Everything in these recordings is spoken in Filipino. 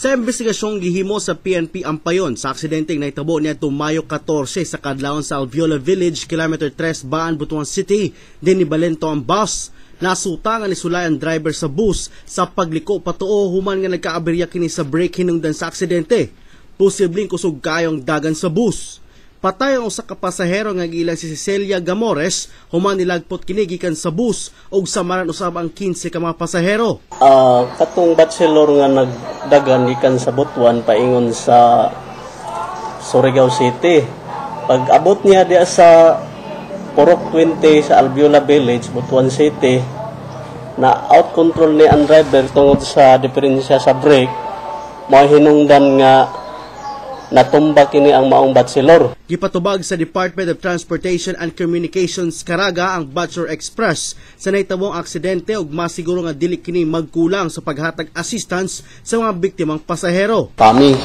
Sa investigasyong gihimo sa PNP Ampayon sa aksidenteng nahitabo niya Mayo 14 sa kadlawon sa Alviola Village, kilometer 3 Baan, Butuan City, din ni Balento ang bus. Nasuta nga nisulay ang driver sa bus sa pagliko patuo human nga nagkaaberya kini sa brake hinungdan sa aksidente. Posibleng kusog kayong dagan sa bus. Patay ang usa ka pasahero nga giilang si Cecilia Gamores, human nilagpot kini gikan sa bus ug samaran usab ang 15 ka mga pasahero. Katong bachelor nga nagdagan gikan sa Butuan paingon sa Surigao City. Pag abot niya diya sa Purok 20 sa Alviola Village, Butuan City, na out control ni ang driver tungod sa diferensya sa brake, mao hinungdan nga natumba kini ang maong bachelor. Gipatubag sa Department of Transportation and Communications Caraga ang Bachelor Express sa nahitabong aksidente ug masiguro nga dili kini magkulang sa paghatag assistance sa mga biktimang pasahero. Kami,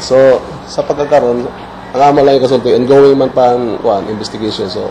so sa pagkakaroon, ang amo lang kasulti, ongoing man pa ang investigation. So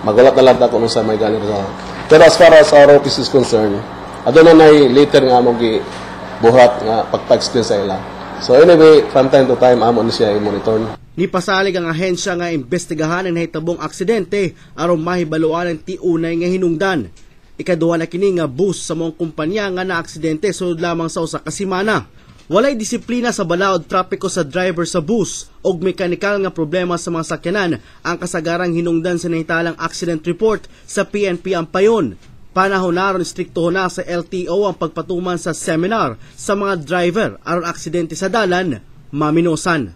magulat na lang ako sa may ganito sa. Pero as far as our office is concerned, aduna na later nga among gibuhat nga pagpa-explain sa ila. So anyway, from time to time, amo na siya i-monitor. Nipasalig ang ahensya nga imbestigahan ang nahitabong aksidente aron mahibaluan ang tiunay nga hinungdan. Ikaduha na kini nga bus sa mong kumpanya nga naaksidente sulod lamang sa usa ka semana. Walay disiplina sa balaod trapiko sa driver sa bus og mekanikal nga problema sa mga sakyanan ang kasagarang hinungdan sa nahitalang accident report sa PNP Ampayon. Panahon naron istriktuhon na sa LTO ang pagpatuman sa seminar sa mga driver aron aksidente sa dalan maminosan.